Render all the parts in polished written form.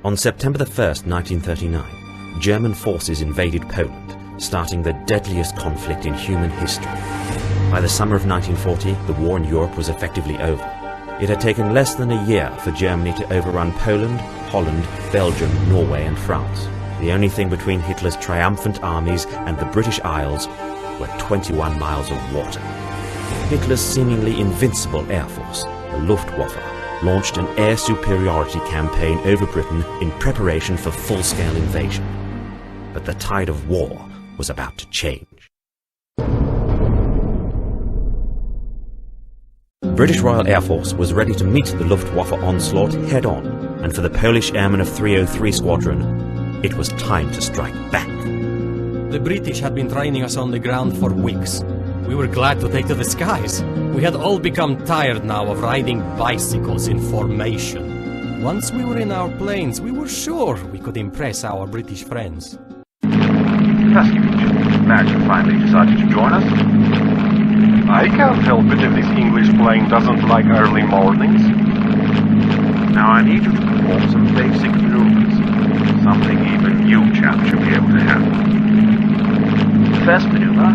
On September 1st, 1939, German forces invaded Poland, starting the deadliest conflict in human history. By the summer of 1940, the war in Europe was effectively over. It had taken less than a year for Germany to overrun Poland, Holland, Belgium, Norway and France. The only thing between Hitler's triumphant armies and the British Isles were 21 miles of water. Hitler's seemingly invincible air force, the Luftwaffe, launched an air superiority campaign over Britain in preparation for full-scale invasion. But the tide of war was about to change. The British Royal Air Force was ready to meet the Luftwaffe onslaught head-on, and for the Polish airmen of 303 Squadron, it was time to strike back. The British had been training us on the ground for weeks. We were glad to take to the skies. We had all become tired now of riding bicycles in formation. Once we were in our planes, we were sure we could impress our British friends. Paskevich, glad you finally decided to join us. I can't help it if this English plane doesn't like early mornings. Now I need you to perform some basic maneuvers. Something even you chaps should be able to handle. First maneuver,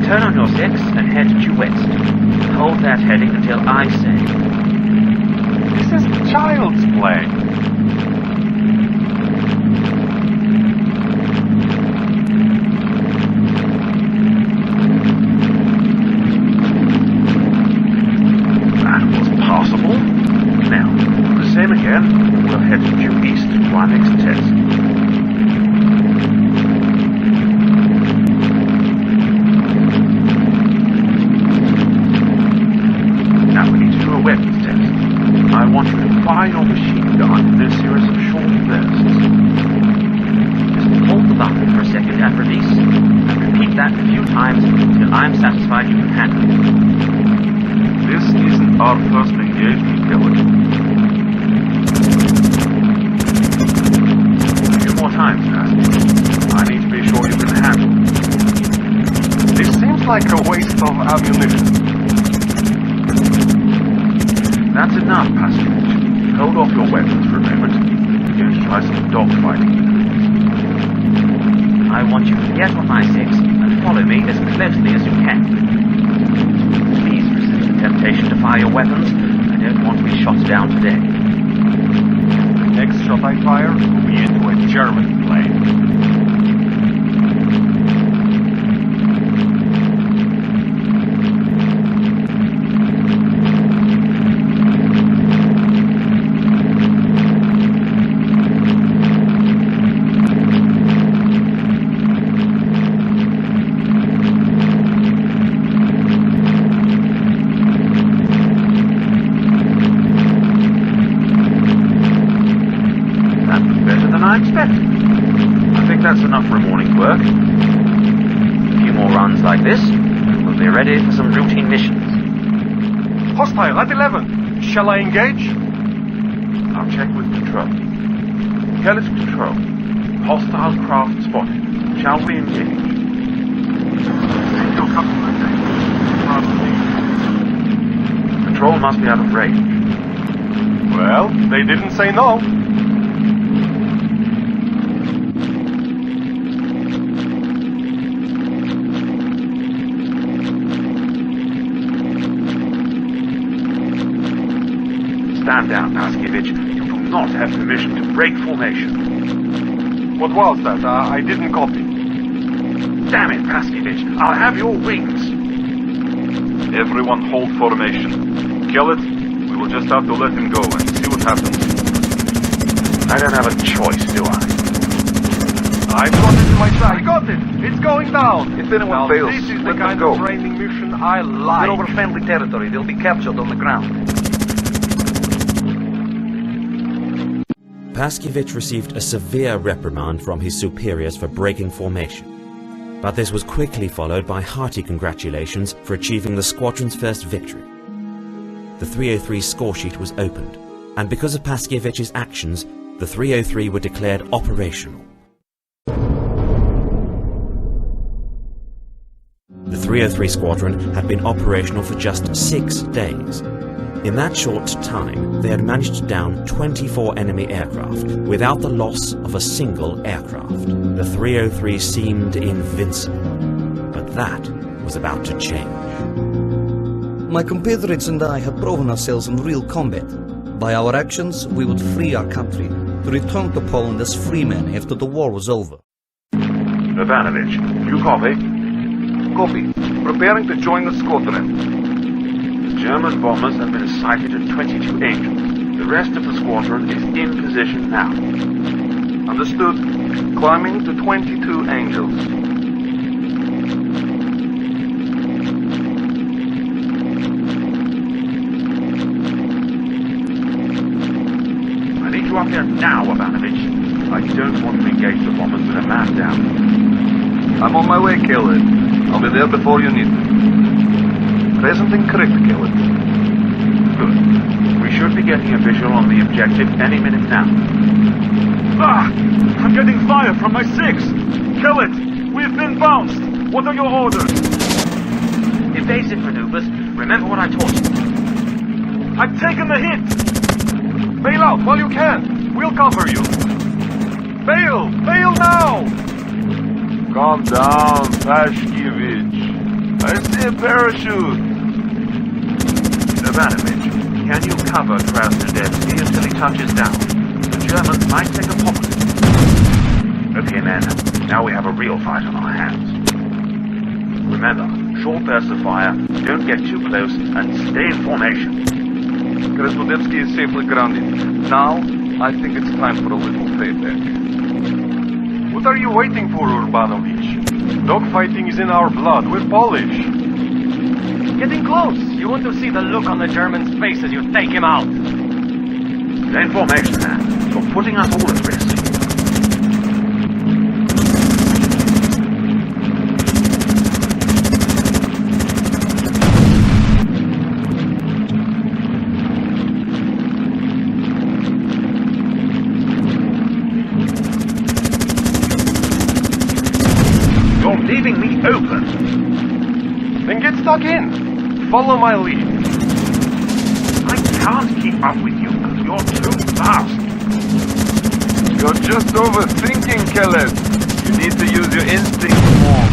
turn on your six and head due west. Hold that heading until I say. This is child's play. That was possible. Now, the same again. We'll head due east to our next test. Now we need to do a weapons test. I want you to fire your machine gun in a series of short bursts. Just hold the button for a second and release, and repeat that a few times until I'm satisfied you can handle it. This isn't our first engagement, Kelly. A few more times, Pastor. I need to be sure you can handle it. This seems like a waste of ammunition. That's enough, Paskevich. Hold off your weapons for a moment. We're going to try some dogfighting. I want you to get on my six and follow me as closely as you can. Please resist the temptation to fire your weapons. I don't want to be shot down today. The next shot I fire will be into a German plane. I expected. I think that's enough for a morning's work. A few more runs like this, and we'll be ready for some routine missions. Hostile at 11. Shall I engage? I'll check with control. Kelly to control. Hostile craft spotted. Shall we engage? Control must be out of range. Well, they didn't say no. Stand down, Paskevich. You do not have permission to break formation. What was that? I didn't copy. Damn it, Paskevich. I'll have your wings. Everyone hold formation. Kill it. We will just have to let him go and see what happens. I don't have a choice, do I? I've got it in my sight. I got it. It's going down. If anyone fails, this is the let them kind go. of training mission I like. They're over friendly territory. They'll be captured on the ground. Paskevich received a severe reprimand from his superiors for breaking formation. But this was quickly followed by hearty congratulations for achieving the squadron's first victory. The 303 score sheet was opened, and because of Paskevich's actions, the 303 were declared operational. The 303 squadron had been operational for just 6 days. In that short time, they had managed to down 24 enemy aircraft without the loss of a single aircraft. The 303 seemed invincible, but that was about to change. My compatriots and I had proven ourselves in real combat. By our actions, we would free our country, to return to Poland as free men after the war was over. Ivanovich, you copy? Copy. Preparing to join the squadron. German bombers have been sighted at 22 Angels. The rest of the squadron is in position now. Understood. Climbing to 22 Angels. I need you up there now, Ivanovich. I don't want to engage the bombers with a man down. I'm on my way, Khaled. I'll be there before you need me. Present and correct, Khaled. Good. We should be getting a visual on the objective any minute now. Ah! I'm getting fire from my 6! Kill it! We've been bounced! What are your orders? Evasive maneuvers. Remember what I taught you. I've taken the hit! Bail out while you can! We'll cover you! Bail! Bail now! Calm down, Pashkiewicz. I see a parachute. Ivanovich, can you cover Krasnodebski until he touches down? The Germans might take a pop at it. Okay, men. Now we have a real fight on our hands. Remember, short bursts of fire, don't get too close, and stay in formation. Krasnodebski is safely grounded. Now, I think it's time for a little payback. What are you waiting for, Urbanovich? Dogfighting is in our blood. We're Polish. Getting close! You want to see the look on the German's face as you take him out! Stay in formation, man. You're putting us all at risk. You're leaving me open. Then get stuck in. Follow my lead. I can't keep up with you. You're too fast. You're just overthinking, Khaled. You need to use your instincts more.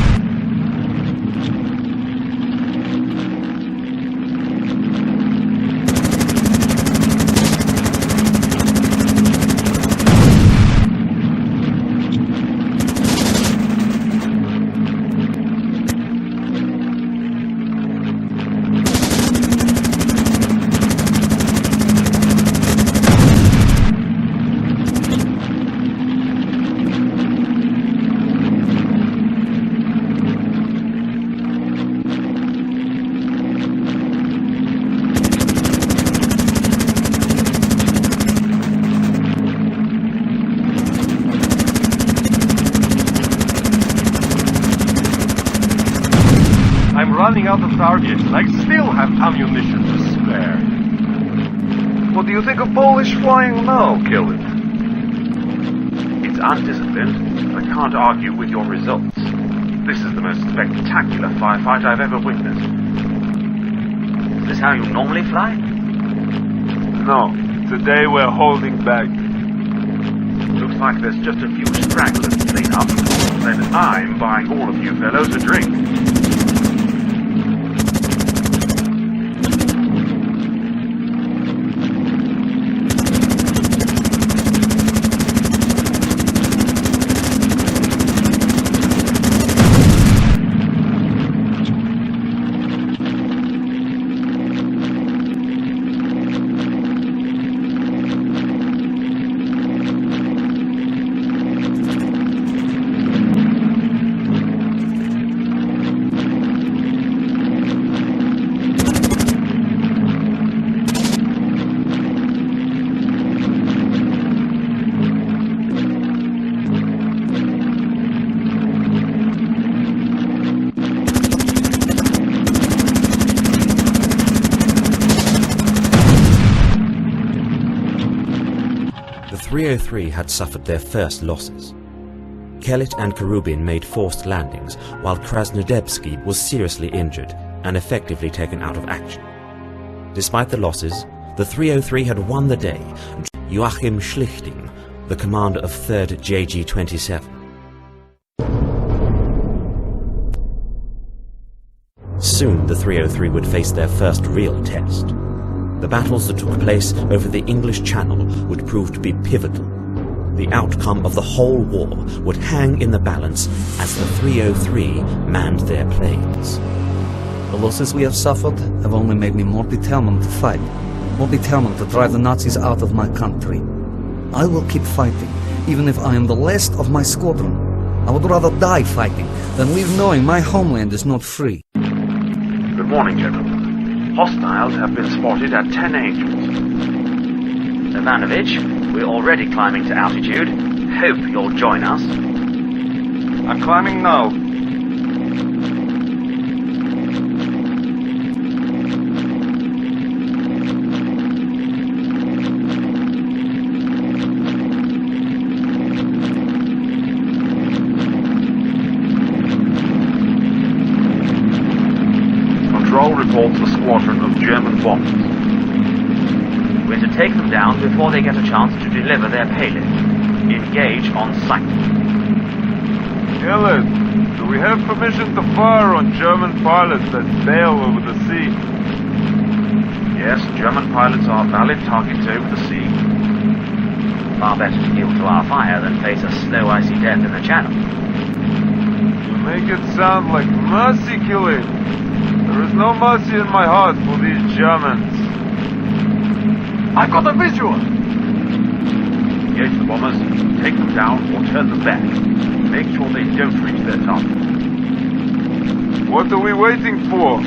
Running out of targets, and I still have ammunition to spare. What do you think of Polish flying now, Khaled? It's undisciplined, but I can't argue with your results. This is the most spectacular firefight I've ever witnessed. Is this how you normally fly? No, today we're holding back. Looks like there's just a few stragglers to clean up, then I'm buying all of you fellows a drink. The 303 had suffered their first losses. Kelit and Karubin made forced landings, while Krasnodebski was seriously injured and effectively taken out of action. Despite the losses, the 303 had won the day. Joachim Schlichting, the commander of 3rd JG-27. Soon the 303 would face their first real test. The battles that took place over the English Channel would prove to be pivotal. The outcome of the whole war would hang in the balance as the 303 manned their planes. The losses we have suffered have only made me more determined to fight, more determined to drive the Nazis out of my country. I will keep fighting, even if I am the last of my squadron. I would rather die fighting than live knowing my homeland is not free. Good morning, gentlemen. Hostiles have been spotted at 10 Angels. Ivanovich, we're already climbing to altitude. Hope you'll join us. I'm climbing now. Control reports a squadron of German bombers. We're to take them down before they get a chance to deliver their payload. Engage on sight. Elliot, do we have permission to fire on German pilots that sail over the sea? Yes, German pilots are valid targets over the sea. Far better to yield to our fire than face a slow icy death in the channel. You make it sound like mercy killing. There is no mercy in my heart for these Germans. I've got a visual! Engage the bombers, take them down or turn them back. Make sure they don't reach their target. What are we waiting for?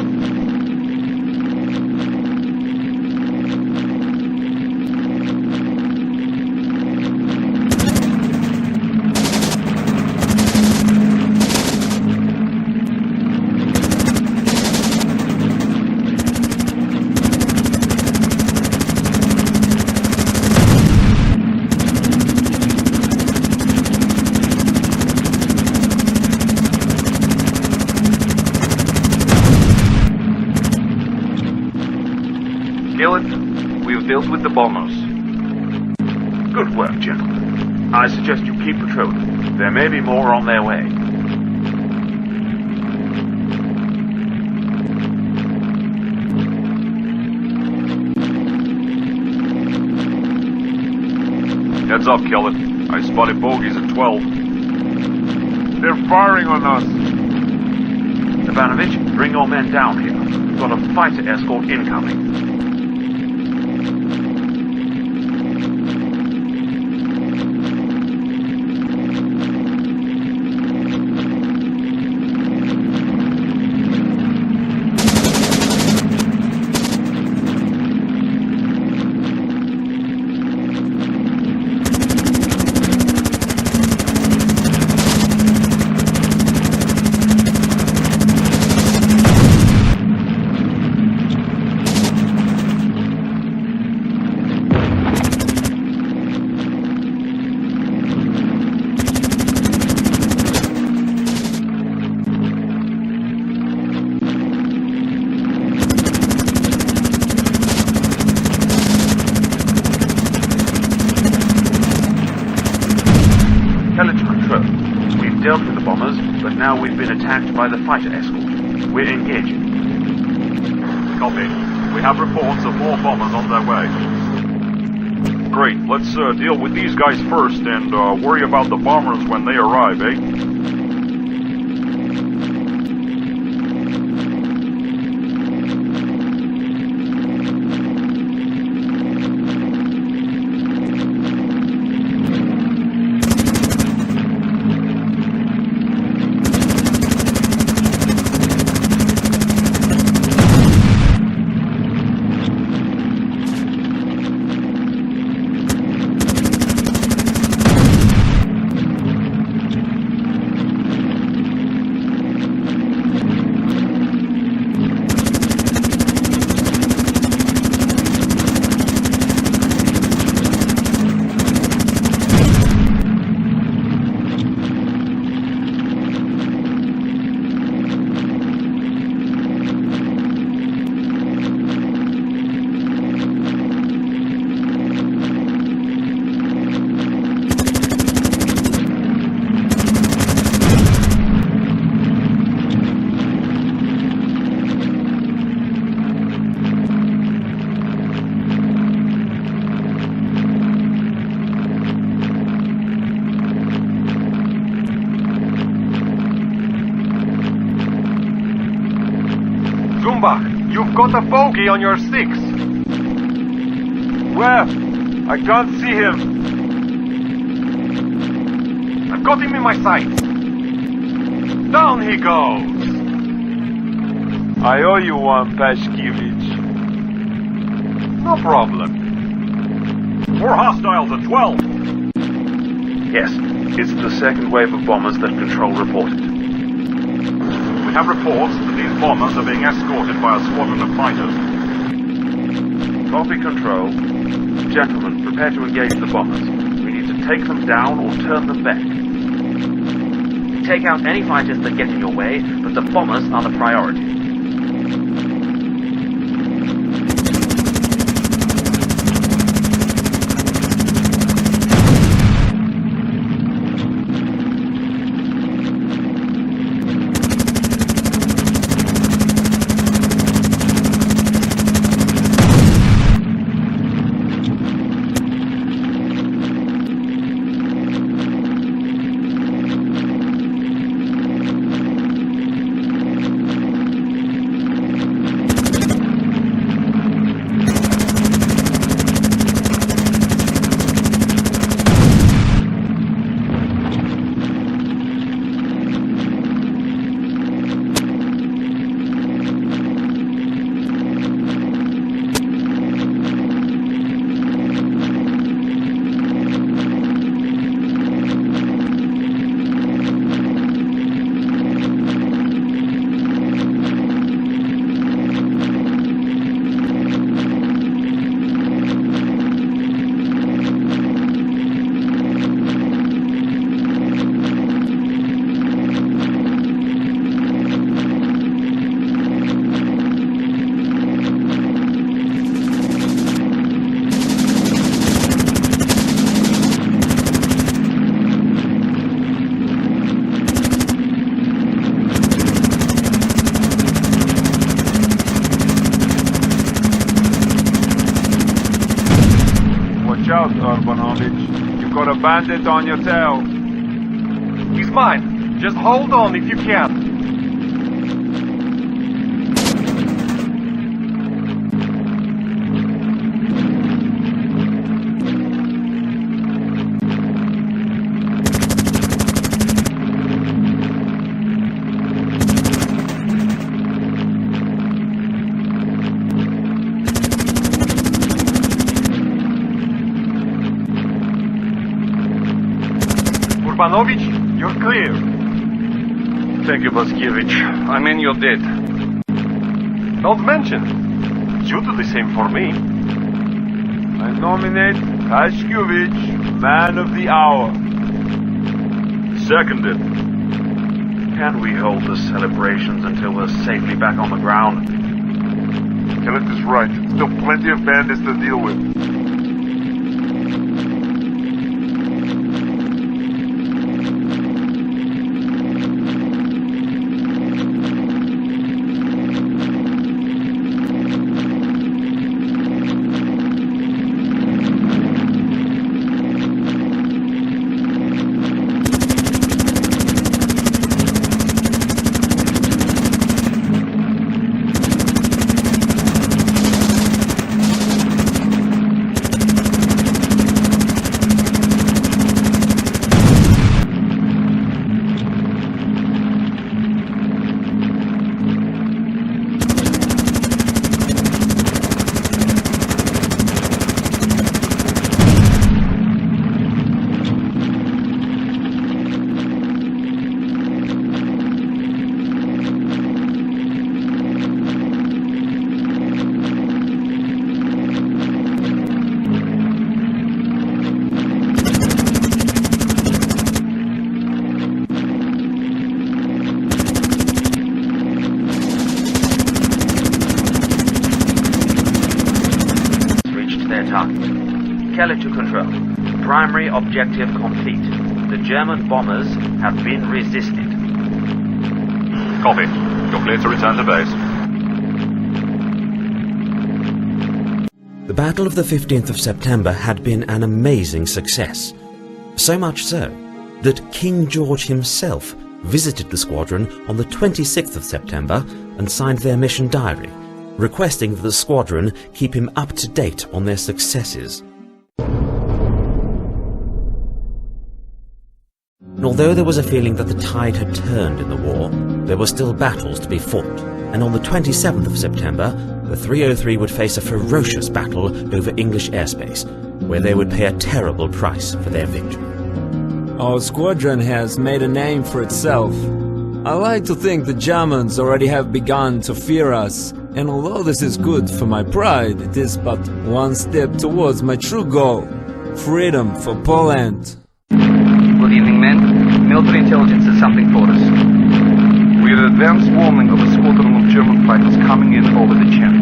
We've dealt with the bombers. Good work, gentlemen. I suggest you keep patrolling. There may be more on their way. Heads up, Kelly. I spotted bogies at 12. They're firing on us. Ivanovich, bring your men down here. We've got a fighter escort incoming. Dealt with the bombers, but now we've been attacked by the fighter escort. We're engaging. Copy. We have reports of more bombers on their way. Great. Let's deal with these guys first and worry about the bombers when they arrive, eh? You've got a bogey on your six. Where? I can't see him. I've got him in my sights. Down he goes. I owe you one, Pashkevich. No problem. More hostiles at 12. Yes, it's the second wave of bombers that Control reported. We have reports that these bombers are being escorted by a squadron of fighters. Copy, Control. Gentlemen, prepare to engage the bombers. We need to take them down or turn them back. Take out any fighters that get in your way, but the bombers are the priority. You've got a bandit on your tail. He's mine. Just hold on if you can. Urbanovich, you're clear. Thank you, Vaskevich. I'm in your debt. Don't mention. You do the same for me. I nominate Pashkevich Man of the Hour. Seconded. Can we hold the celebrations until we're safely back on the ground? Kellett is right. Still plenty of bandits to deal with. Kellett to Control. Primary objective complete. The German bombers have been resisted. Copy. You're clear to return to base. The Battle of the 15th of September had been an amazing success. So much so that King George himself visited the squadron on the 26th of September and signed their mission diary, requesting that the squadron keep him up to date on their successes. Although there was a feeling that the tide had turned in the war, there were still battles to be fought, and on the 27th of September, the 303 would face a ferocious battle over English airspace, where they would pay a terrible price for their victory. Our squadron has made a name for itself. I like to think the Germans already have begun to fear us, and although this is good for my pride, it is but one step towards my true goal, freedom for Poland. Good evening, men. Military intelligence has something for us. We had advance warning of a squadron of German fighters coming in over the channel.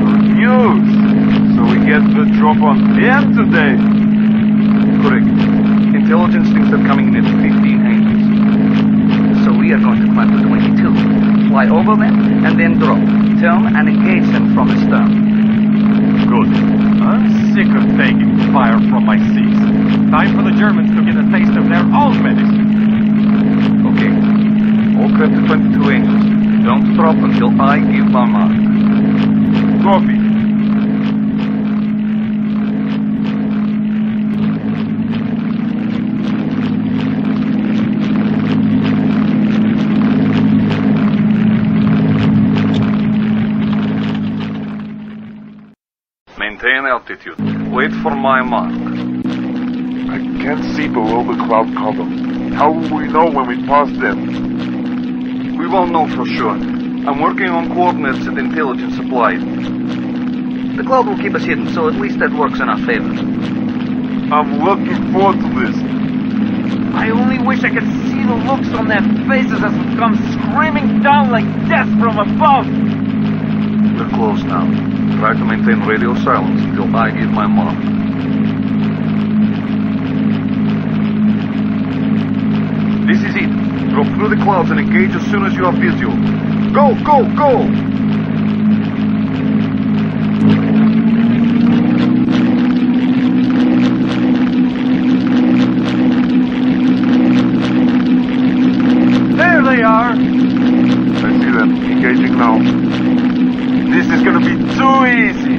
Good news! So we get the drop on them today? Correct. Intelligence thinks they're coming in at 15 angles. So we are going to climb to 22, fly over them, and then drop, turn, and engage them from the stern. Good. I'm sick of taking fire from my seas. Time for the Germans to get a taste of their own medicine. Okay. All clear to 22 angles. Don't drop until I give my mark. Copy. Maintain altitude. Wait for my mark. I can't see below the cloud cover. How will we know when we pass them? We won't know for sure. I'm working on coordinates that intelligence supplied. The cloud will keep us hidden, so at least that works in our favor. I'm looking forward to this. I only wish I could see the looks on their faces as we come screaming down like death from above. We're close now. Try to maintain radio silence until I give my mark. This is it. Drop through the clouds and engage as soon as you have visual. Go, go, go! There they are! I see them engaging now. This is gonna be too easy!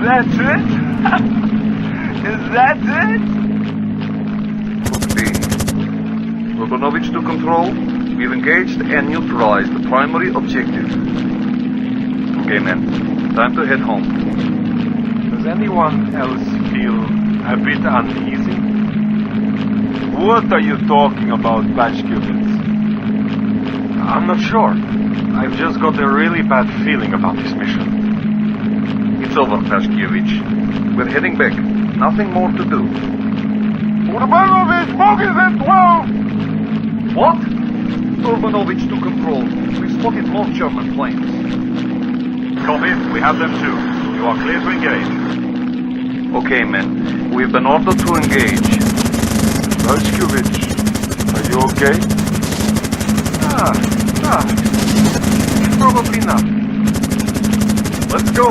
That's it? Is that it? Copy. Urbanovich to control. We've engaged and neutralized the primary objective. Okay, men. Time to head home. Does anyone else feel a bit uneasy? What are you talking about, Bashkevitz? I'm not sure. I've just got a really bad feeling about this mission. It's over, Pashkievich. We're heading back. Nothing more to do. Urbanovich, focus at 12! What? Urbanovich to control. We've spotted more German planes. Copy. We have them too. You are clear to engage. Okay, men. We've been ordered to engage. Bashkevitch, are you okay? Probably not. Let's go.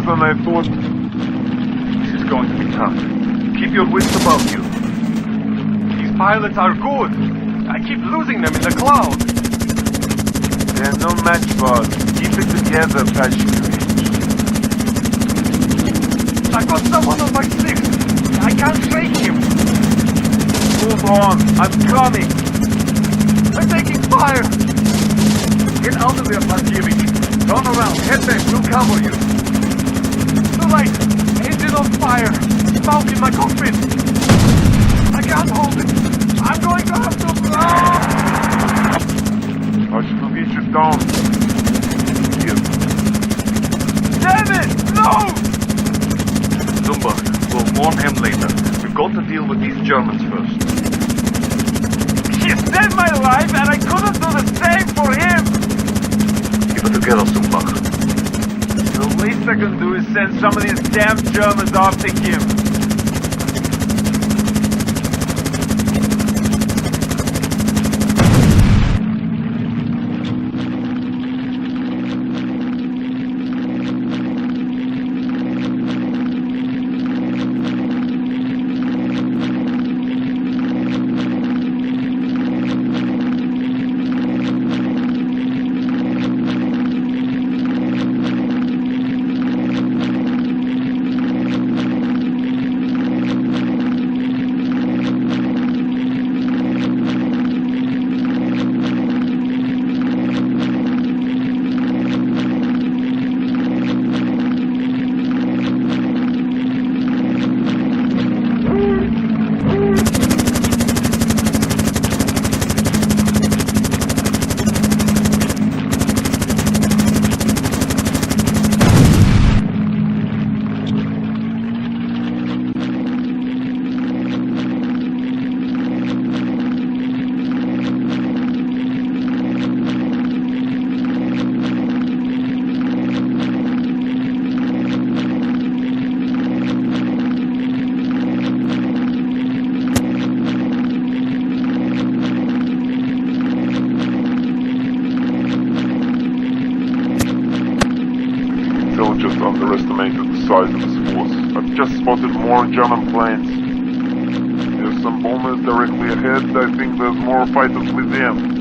than I thought. This is going to be tough. Keep your wits about you. These pilots are good. I keep losing them in the cloud. They're no match for us. Keep it together, Pashkovich. I've got someone on my six. I can't shake him. Move on. I'm coming. I'm taking fire. Get out of there, Pashkovich. Turn around. Head back. We'll cover you. Too late. Engine on fire. Smoke in my cockpit. I can't hold it. I'm going to have to blow. Pashkovich is down. Here. Damn it! No! Zumba, we'll warn him later. We've got to deal with these Germans first. He saved my life and I couldn't do the same for him! Keep it together, Zumba. The least I can do is send some of these damn Germans after him. Underestimated the size of his force. I've just spotted more German planes. There's some bombers directly ahead. I think there's more fighters with them.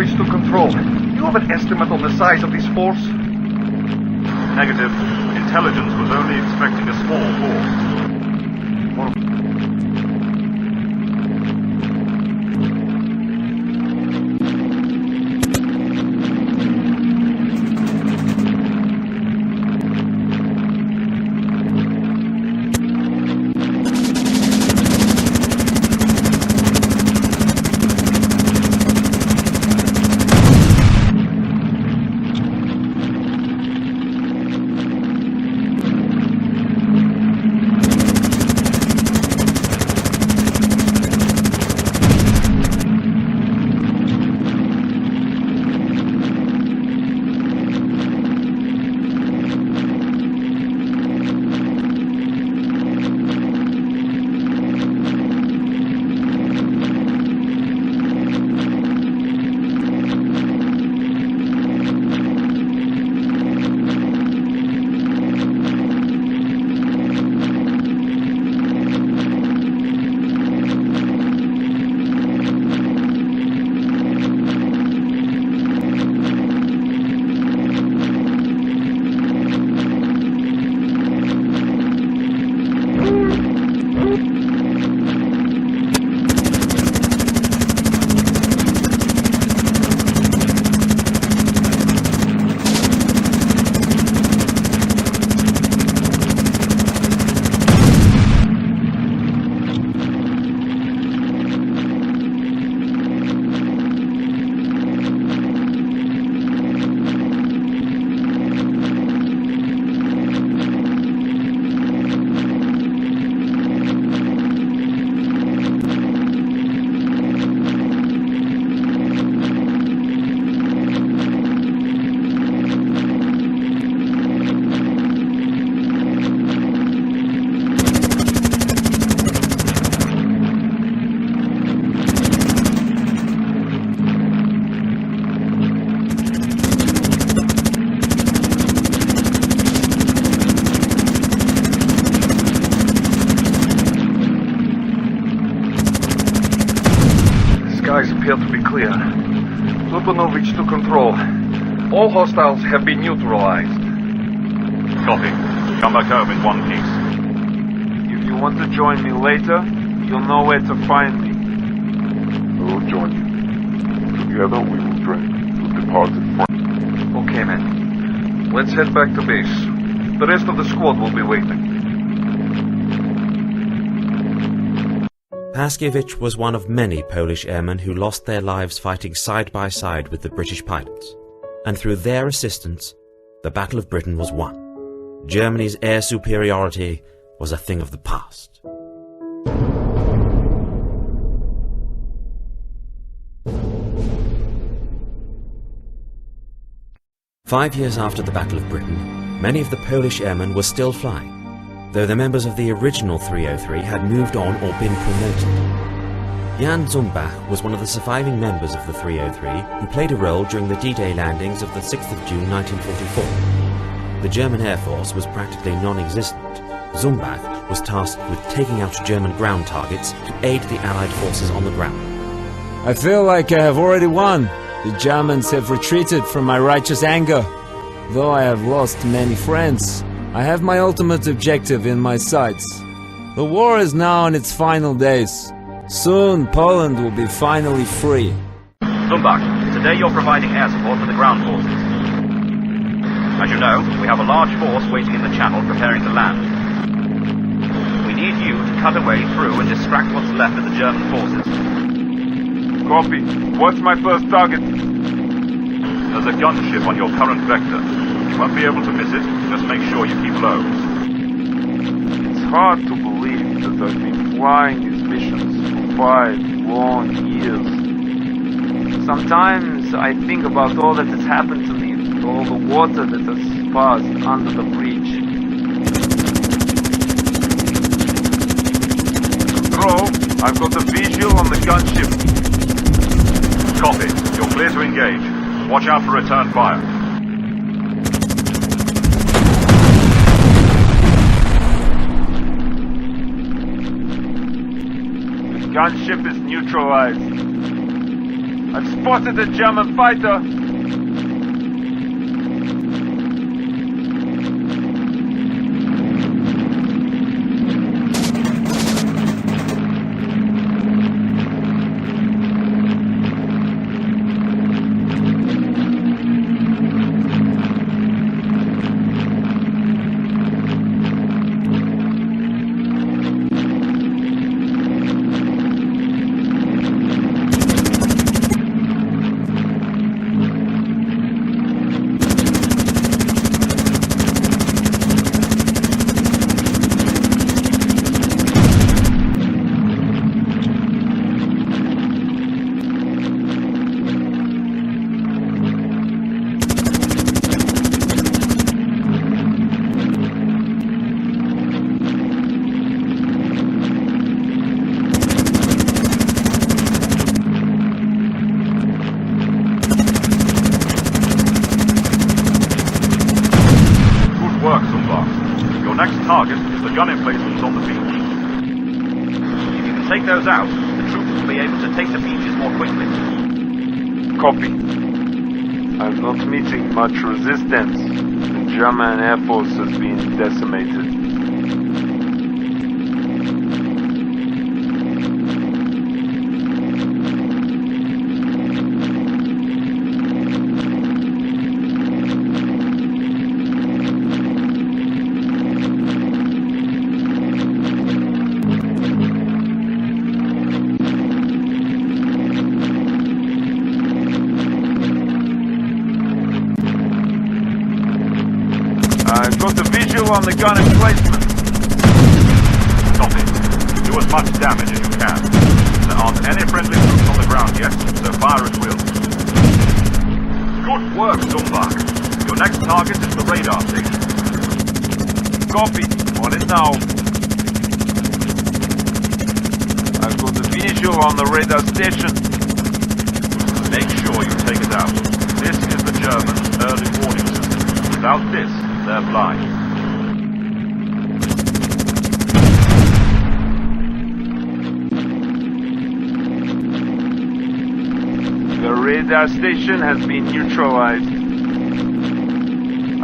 To control. You have an estimate on the size of this force? Negative. Intelligence was only expecting a small force. skies appear to be clear. Lupanovich to control. All hostiles have been neutralized. Copy. Come back home in one piece. If you want to join me later, you'll know where to find me. I will join you. Together we will drink to departed friends. Okay, man. Let's head back to base. The rest of the squad will be waiting. Paskiewicz was one of many Polish airmen who lost their lives fighting side by side with the British pilots. And through their assistance, the Battle of Britain was won. Germany's air superiority was a thing of the past. Five years after the Battle of Britain, many of the Polish airmen were still flying, though the members of the original 303 had moved on or been promoted. Jan Zumbach was one of the surviving members of the 303 who played a role during the D-Day landings of the 6th of June 1944. The German Air Force was practically non-existent. Zumbach was tasked with taking out German ground targets to aid the Allied forces on the ground. I feel like I have already won. The Germans have retreated from my righteous anger. Though I have lost many friends, I have my ultimate objective in my sights. The war is now in its final days. Soon Poland will be finally free. Zumbach, today you're providing air support for the ground forces. As you know, we have a large force waiting in the channel preparing to land. We need you to cut a way through and distract what's left of the German forces. Copy. What's my first target? There's a gunship on your current vector. You won't be able to miss it. Just make sure you keep low. It's hard to believe that I've been flying these missions for 5 long years. Sometimes I think about all that has happened to me, all the water that has passed under the bridge. Control, I've got a visual on the gunship. Copy. You're clear to engage. Watch out for return fire. The gunship is neutralized. I've spotted a German fighter. Target is the gun emplacements on the beach. If you can take those out, the troops will be able to take the beaches more quickly. Copy. I'm not meeting much resistance. The German Air Force has been decimated. I've got the visual on the gun emplacement. Copy. Do as much damage as you can. There aren't any friendly troops on the ground yet, so fire at will. Good work, Zumbach. Your next target is the radar station. Copy. On it now. I've got the visual on the radar station. Make sure you take it out. This is the German early warning system. Without this, they're blind. radar station has been neutralized.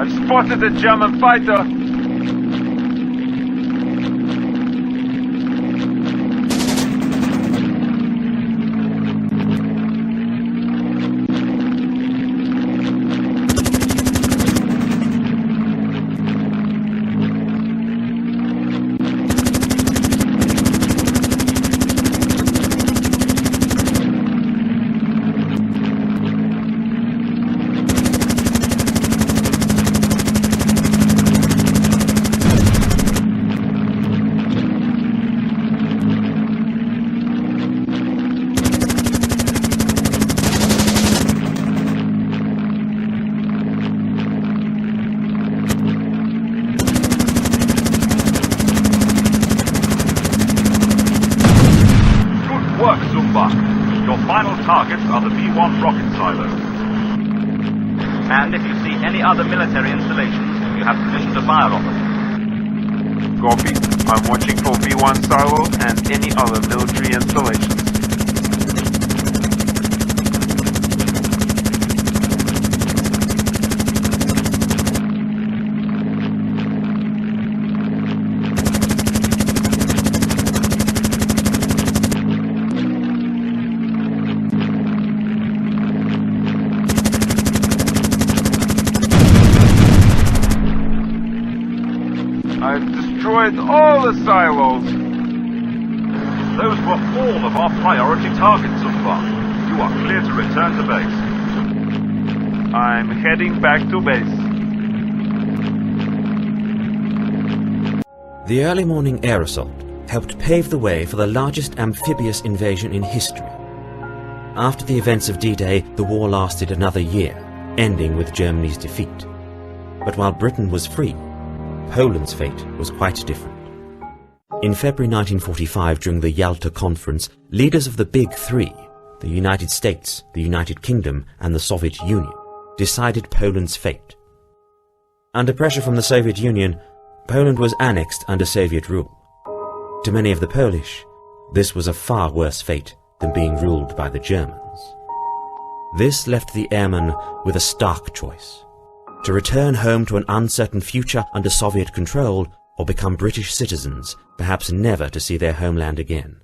I've spotted a German fighter. Your final targets are the V1 rocket silos. And if you see any other military installations, you have permission to fire on them. Copy. I'm watching for V1 silos and any other military installations. I've destroyed all the silos. Those were all of our priority targets so far. You are clear to return to base. I'm heading back to base. The early morning air assault helped pave the way for the largest amphibious invasion in history. After the events of D-Day, the war lasted another year, ending with Germany's defeat. But while Britain was free, Poland's fate was quite different. In February 1945, during the Yalta Conference, leaders of the Big Three, the United States, the United Kingdom, and the Soviet Union, decided Poland's fate. Under pressure from the Soviet Union, Poland was annexed under Soviet rule. To many of the Polish, this was a far worse fate than being ruled by the Germans. This left the airmen with a stark choice: to return home to an uncertain future under Soviet control, or become British citizens, perhaps never to see their homeland again.